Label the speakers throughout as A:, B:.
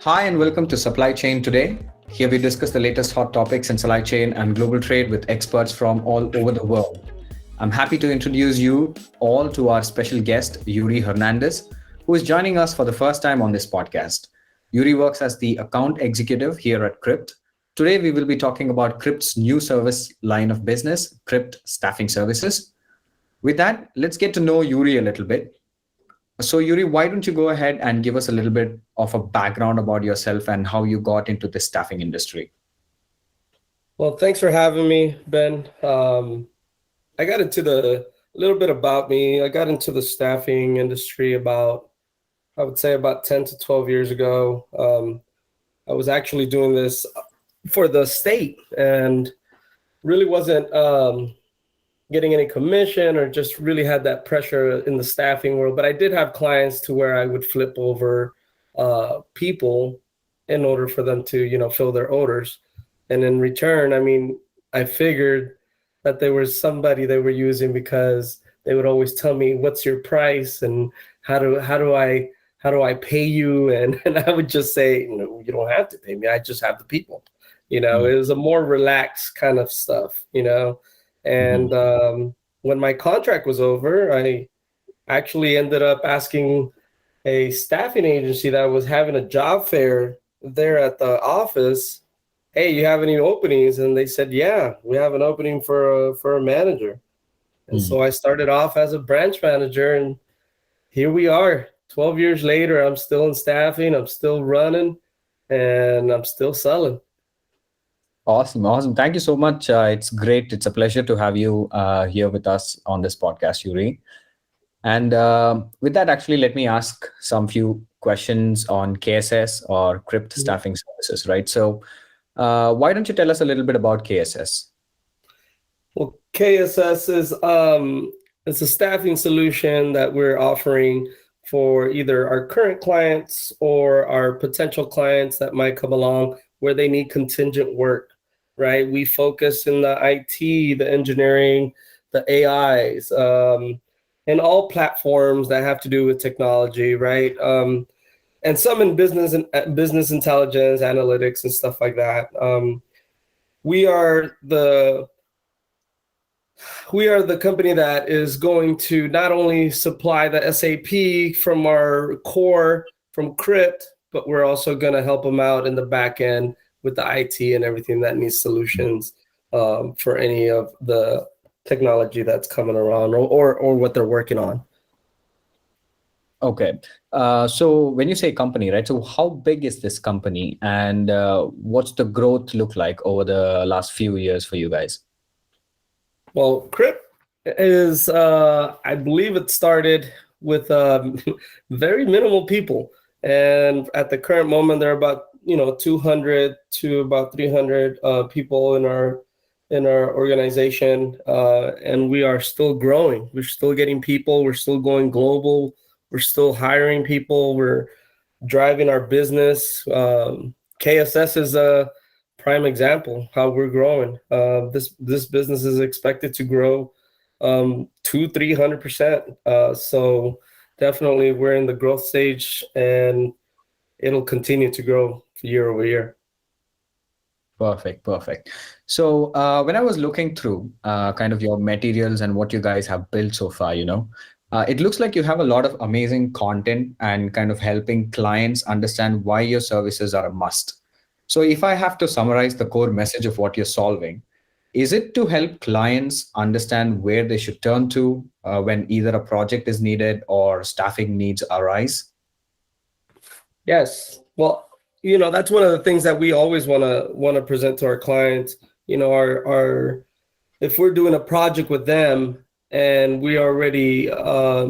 A: Hi, and welcome to Supply Chain Today. Here we discuss the latest hot topics in supply chain and global trade with experts from all over the world. I'm happy to introduce you all to our special guest, Yuri Hernandez, who is joining us for the first time on this podcast. Yuri works as the account executive here at Krypt. Today, we will be talking about Krypt's new service line of business, Krypt Staffing Services. With that, let's get to know Yuri a little bit. So, Yuri, why don't you go ahead and give us a little bit of a background about yourself and how you got into the staffing industry?
B: Well, thanks for having me, Ben. I got into a little bit about me. I got into the staffing industry I would say about 10 to 12 years ago. I was actually doing this for the state and really wasn't getting any commission or just really had that pressure in the staffing world. But I did have clients to where I would flip over people in order for them to, fill their orders. And in return, I figured that there was somebody they were using because they would always tell me, "What's your price?" and how do I pay you? And I would just say, "No, you don't have to pay me. I just have the people." It was a more relaxed kind of stuff, And when my contract was over, I actually ended up asking a staffing agency that was having a job fair there at the office, "Hey, you have any openings?" And they said, "Yeah, we have an opening for a manager." And so I started off as a branch manager, and here we are. 12 years later, I'm still in staffing, I'm still running, and I'm still selling.
A: Awesome. Thank you so much. It's great. It's a pleasure to have you here with us on this podcast, Yuri. And with that, actually, let me ask some few questions on KSS or Krypt Staffing Services, right? So why don't you tell us a little bit about KSS?
B: Well, KSS is it's a staffing solution that we're offering for either our current clients or our potential clients that might come along where they need contingent work, right? We focus in the IT, the engineering, the AIs, and all platforms that have to do with technology, right? And some in business and business intelligence, analytics, and stuff like that. We are the company that is going to not only supply the SAP from our core from Krypt, but we're also going to help them out in the back end with the IT and everything that needs solutions for any of the technology that's coming around or what they're working on.
A: Okay. So when you say company, right? So how big is this company and what's the growth look like over the last few years for you guys?
B: Well, Krypt is, I believe it started with very minimal people. And at the current moment, there are about 200 to about 300 people in our organization, and we are still growing. We're still getting people. We're still going global. We're still hiring people. We're driving our business. KSS is a prime example how we're growing. This business is expected to grow 200-300%. So definitely we're in the growth stage, and it'll continue to grow year over year.
A: Perfect. So when I was looking through kind of your materials and what you guys have built so far, it looks like you have a lot of amazing content and kind of helping clients understand why your services are a must. So if I have to summarize the core message of what you're solving, is it to help clients understand where they should turn to when either a project is needed or staffing needs arise?
B: Yes. Well, that's one of the things that we always want to present to our clients. Our if we're doing a project with them and we already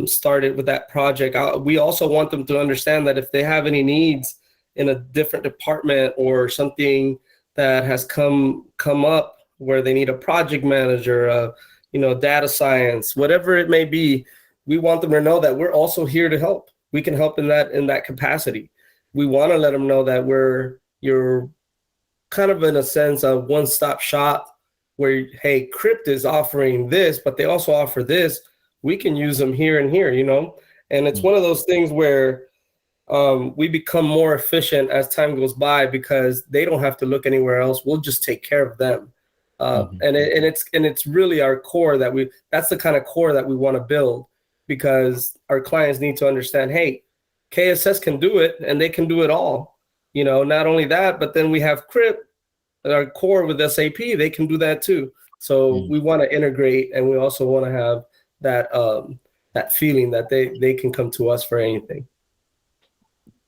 B: started with that project, we also want them to understand that if they have any needs in a different department or something that has come up where they need a project manager, data science, whatever it may be, we want them to know that we're also here to help. We can help in that capacity. We want to let them know that you're kind of in a sense a one-stop shop where, hey, Krypt is offering this, but they also offer this. We can use them here and here, And it's one of those things where we become more efficient as time goes by because they don't have to look anywhere else. We'll just take care of them. And it's really our core that's the kind of core that we want to build, because our clients need to understand, hey, KSS can do it and they can do it all. Not only that, but then we have Krypt, our core with SAP, they can do that too. So we want to integrate, and we also want to have that feeling that they can come to us for anything.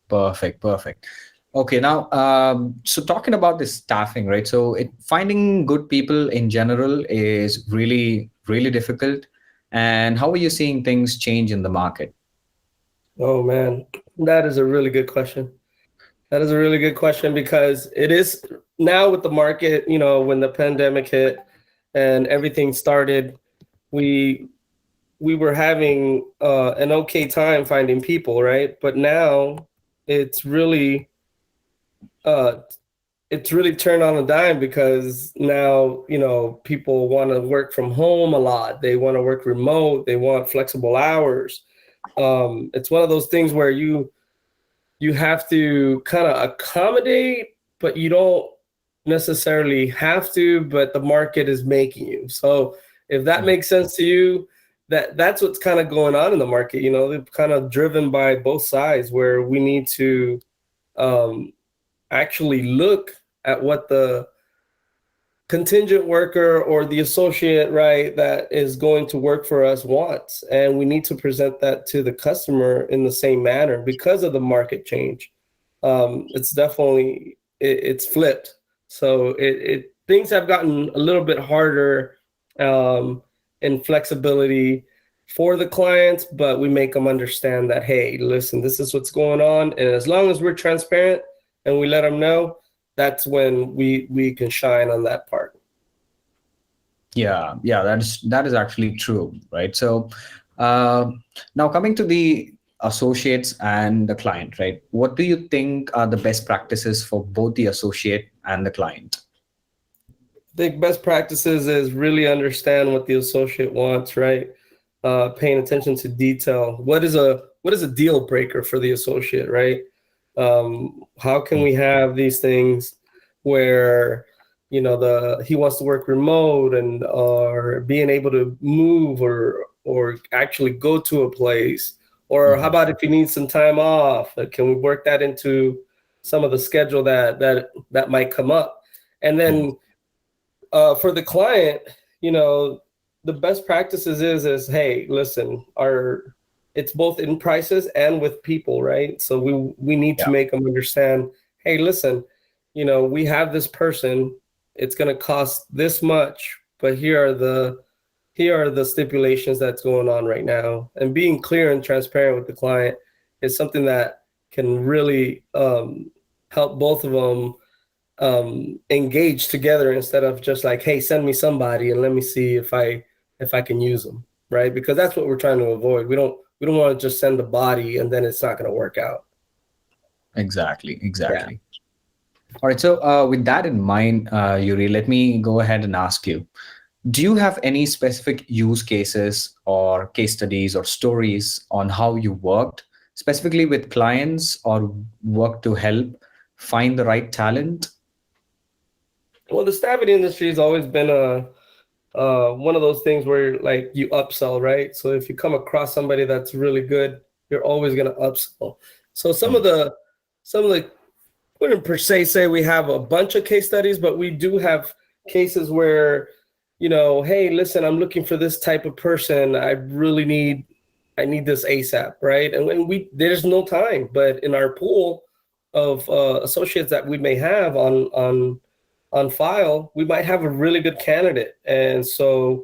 A: Perfect. Okay, now, so talking about this staffing, right? So finding good people in general is really, really difficult. And how are you seeing things change in the market?
B: Oh man, that is a really good question. That is a really good question, because it is now with the market, when the pandemic hit and everything started, we were having an okay time finding people, right? But now it's really turned on a dime, because now, people want to work from home a lot. They want to work remote. They want flexible hours. It's one of those things where you have to kind of accommodate, but you don't necessarily have to, but the market is making you. So if that makes sense to you, that's what's kind of going on in the market. They're kind of driven by both sides, where we need to actually look at what the contingent worker or the associate, right, that is going to work for us wants. And we need to present that to the customer in the same manner because of the market change. It's definitely, it's flipped. So things have gotten a little bit harder in flexibility for the clients, but we make them understand that, hey, listen, this is what's going on. And as long as we're transparent and we let them know, that's when we can shine on that part.
A: Yeah, that is actually true, right? So now coming to the associates and the client, right? What do you think are the best practices for both the associate and the client?
B: I think best practices is really understand what the associate wants, right? Paying attention to detail. What is a deal breaker for the associate, right? How can we have these things where he wants to work remote or being able to move or actually go to a place, or how about if he needs some time off? Can we work that into some of the schedule that might come up? And then for the client, the best practices is hey, listen, it's both in prices and with people, right? So we need to make them understand, hey, listen, we have this person, it's going to cost this much, but here are the stipulations that's going on right now. And being clear and transparent with the client is something that can really help both of them engage together, instead of just like, hey, send me somebody and let me see if I can use them, right? Because that's what we're trying to avoid. We don't want to just send the body and then it's not going to work out.
A: Exactly. Yeah. All right. So with that in mind, Yuri, let me go ahead and ask you, do you have any specific use cases or case studies or stories on how you worked specifically with clients or work to help find the right talent?
B: Well, the staffing industry has always been one of those things where like you upsell, right? So if you come across somebody that's really good, you're always going to upsell. So some of the wouldn't per se say we have a bunch of case studies, but we do have cases where, hey, listen, I'm looking for this type of person. I need this ASAP, right? And when there's no time, but in our pool of associates that we may have on file, we might have a really good candidate. And so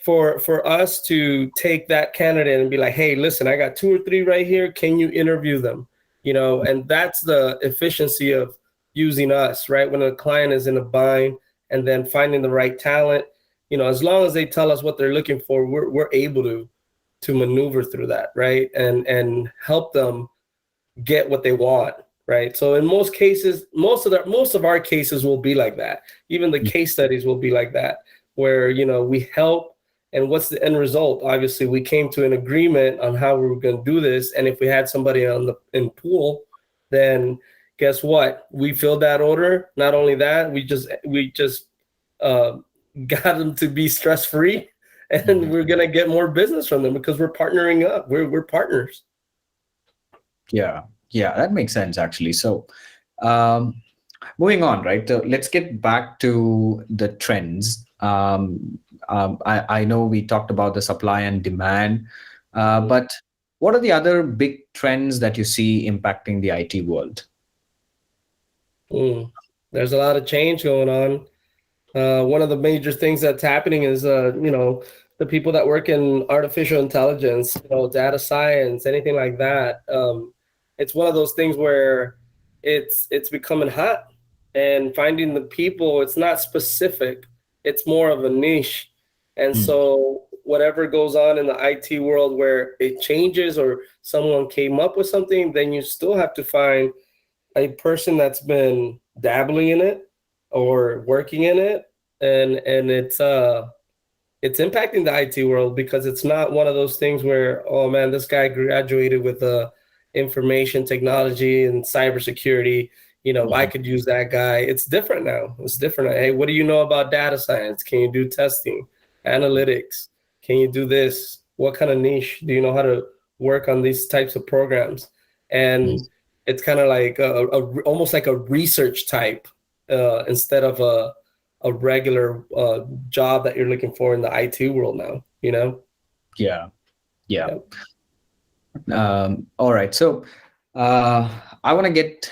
B: for us to take that candidate and be like, hey, listen, I got 2 or 3 right here. Can you interview them? And that's the efficiency of using us, right? When a client is in a bind and then finding the right talent, as long as they tell us what they're looking for, we're able to maneuver through that, right? And help them get what they want, right? So in most cases, most of our cases will be like that. Even the case studies will be like that, where, we help And what's the end result? Obviously, we came to an agreement on how we were going to do this. And if we had somebody in pool, then guess what? We filled that order. Not only that, we just uh, got them to be stress free, and we're gonna get more business from them because we're partnering up. We're partners.
A: Yeah, that makes sense actually. So, moving on, right? So let's get back to the trends. I know we talked about the supply and demand, but what are the other big trends that you see impacting the IT world?
B: There's a lot of change going on. One of the major things that's happening is, the people that work in artificial intelligence, data science, anything like that. It's one of those things where it's becoming hot, and finding the people, it's not specific. It's more of a niche. And so whatever goes on in the IT world where it changes or someone came up with something, then you still have to find a person that's been dabbling in it or working in it, and it's impacting the IT world, because it's not one of those things where, oh man, this guy graduated with information technology and cybersecurity, I could use that guy. It's different now. It's different. Hey, what do you know about data science? Can you do testing, analytics? Can you do this? What kind of niche do you know how to work on these types of programs? And it's kind of like almost like a research type, instead of a regular job that you're looking for in the IT world now,
A: Yeah. All right. So I want to get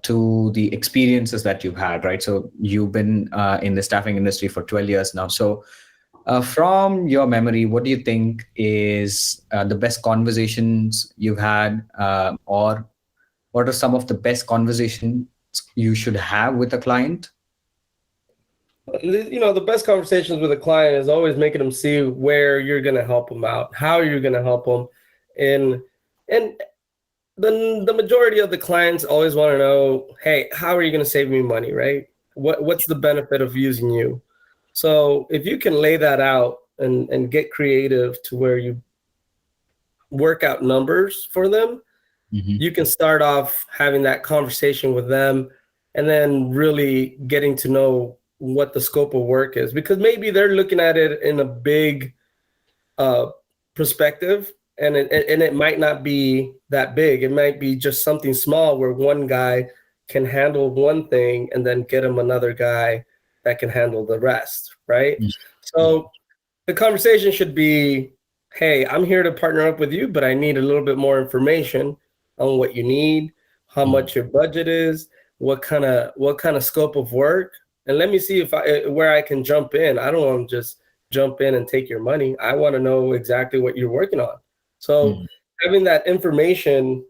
A: to the experiences that you've had, right? So you've been in the staffing industry for 12 years now. So from your memory, what do you think is the best conversations you've had, or what are some of the best conversations you should have with a client?
B: The best conversations with a client is always making them see where you're going to help them out, how you're going to help them. And the majority of the clients always want to know, hey, how are you going to save me money, right? What's the benefit of using you? So if you can lay that out and get creative to where you work out numbers for them, you can start off having that conversation with them, and then really getting to know what the scope of work is, because maybe they're looking at it in a big perspective, and it might not be that big. It might be just something small where one guy can handle one thing and then get him another guy that can handle the rest, right? So the conversation should be, hey, I'm here to partner up with you, but I need a little bit more information on what you need, how much your budget is, what kind of scope of work, and let me see where I can jump in. I don't want to just jump in and take your money. I want to know exactly what you're working on. So having that information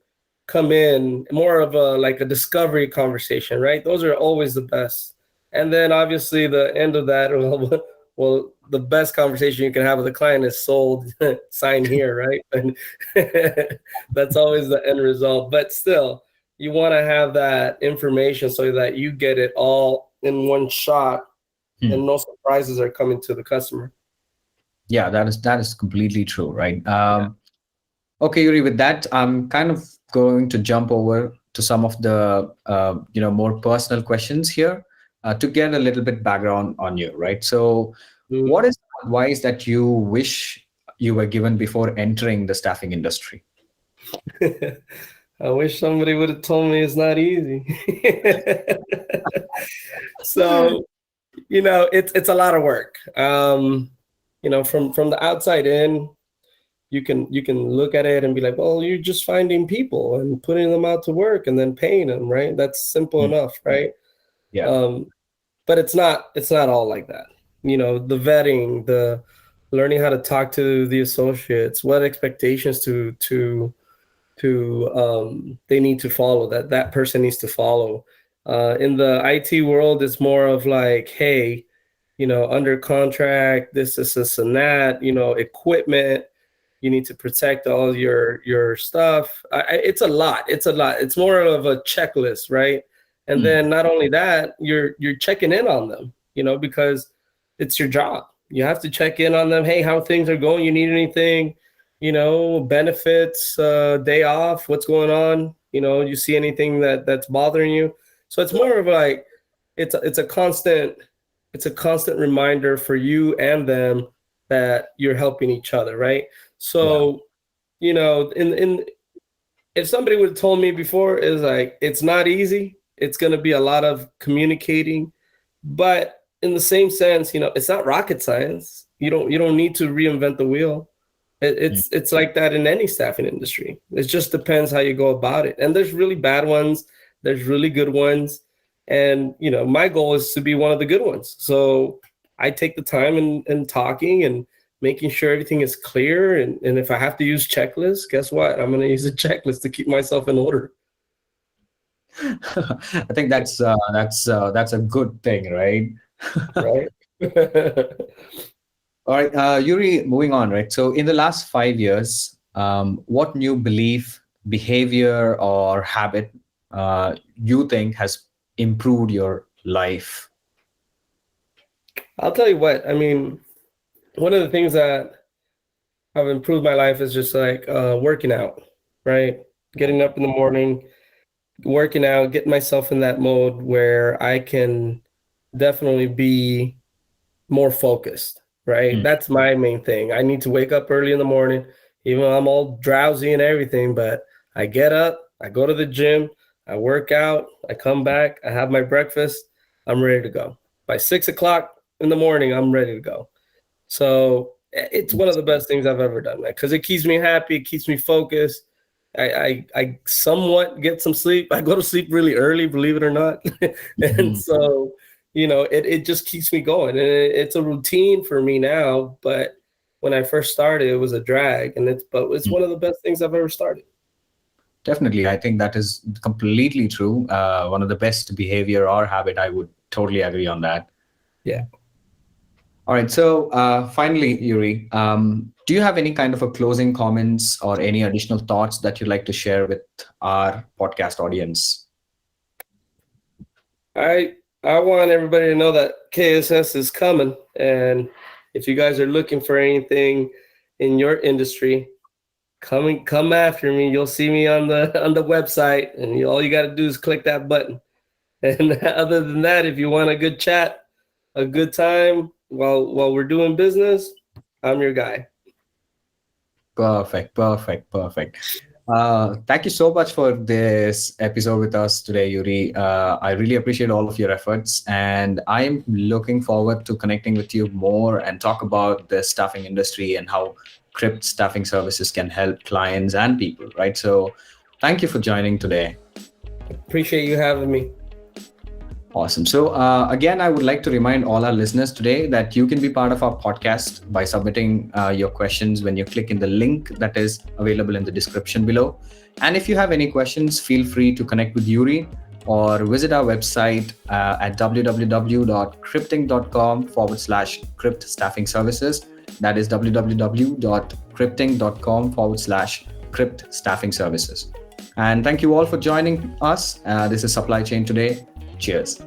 B: come in, more of like a discovery conversation, right? Those are always the best. And then obviously the end of that, well, the best conversation you can have with a client is sold, sign here, right? And that's always the end result. But still, you want to have that information so that you get it all in one shot, and no surprises are coming to the customer.
A: Yeah, that is completely true, right? Okay, Yuri, with that, I'm kind of going to jump over to some of the more personal questions here to get a little bit background on you, right? So what is the advice that you wish you were given before entering the staffing industry?
B: I wish somebody would have told me it's not easy. So, it's a lot of work. From the outside in, you can look at it and be like, well, you're just finding people and putting them out to work and then paying them, right? That's simple enough, right?
A: Yeah.
B: But it's not all like that. The vetting, the learning how to talk to the associates, what expectations to they need to follow, that person needs to follow. In the IT world, it's more of like, hey, under contract, this and that, equipment, you need to protect all your stuff. It's a lot. It's more of a checklist, right? And then not only that, you're checking in on them, because it's your job. You have to check in on them. Hey, how things are going? You need anything? Benefits, day off, what's going on? You see anything that's bothering you? So it's more of like it's a constant reminder for you and them that you're helping each other, right?
A: Yeah.
B: So, in if somebody would have told me before, is like it's not easy. It's going to be a lot of communicating, but in the same sense, it's not rocket science. You don't need to reinvent the wheel.
A: Mm.
B: It's like that in any staffing industry. It just depends how you go about it. And there's really bad ones. There's really good ones. And my goal is to be one of the good ones. So I take the time and talking and making sure everything is clear. And if I have to use checklists, guess what? I'm going to use a checklist to keep myself in order.
A: I think that's a good thing, right?
B: Right.
A: All right, Yuri, moving on, right? So, in the last 5 years, what new belief, behavior, or habit you think has improved your life?
B: I'll tell you what, I mean, one of the things that have improved my life is just like working out, right? Getting up in the morning, working out, getting myself in that mode where I can definitely be more focused, right?
A: Mm.
B: That's my main thing. I need to wake up early in the morning, even though I'm all drowsy and everything, but I get up, I go to the gym, I work out, I come back, I have my breakfast, I'm ready to go. By 6 o'clock in the morning, I'm ready to go. So it's one of the best things I've ever done, man, because it keeps me happy, it keeps me focused. I somewhat get some sleep. I go to sleep really early, believe it or not. And
A: Mhm.
B: so, it just keeps me going. And it's a routine for me now. But when I first started, it was a drag. But it's one of the best things I've ever started.
A: Definitely, I think that is completely true. One of the best behavior or habit, I would totally agree on that.
B: Yeah.
A: All right. So finally, Yuri, do you have any kind of a closing comments or any additional thoughts that you'd like to share with our podcast audience?
B: I want everybody to know that KSS is coming. And if you guys are looking for anything in your industry, come after me. You'll see me on the website, and all you got to do is click that button. And other than that, if you want a good chat, a good time while we're doing business, I'm your guy.
A: Perfect, perfect, perfect. Thank you so much for this episode with us today, Yuri. I really appreciate all of your efforts, and I'm looking forward to connecting with you more and talk about the staffing industry and how Krypt Staffing Services can help clients and people, right? So, thank you for joining today.
B: Appreciate you having me.
A: Awesome. So, again, I would like to remind all our listeners today that you can be part of our podcast by submitting your questions when you click in the link that is available in the description below. And if you have any questions, feel free to connect with Yuri or visit our website at www.krypting.com/Krypt Staffing Services. That is www.krypting.com/Krypt Staffing Services. And thank you all for joining us. This is Supply Chain Today. Cheers.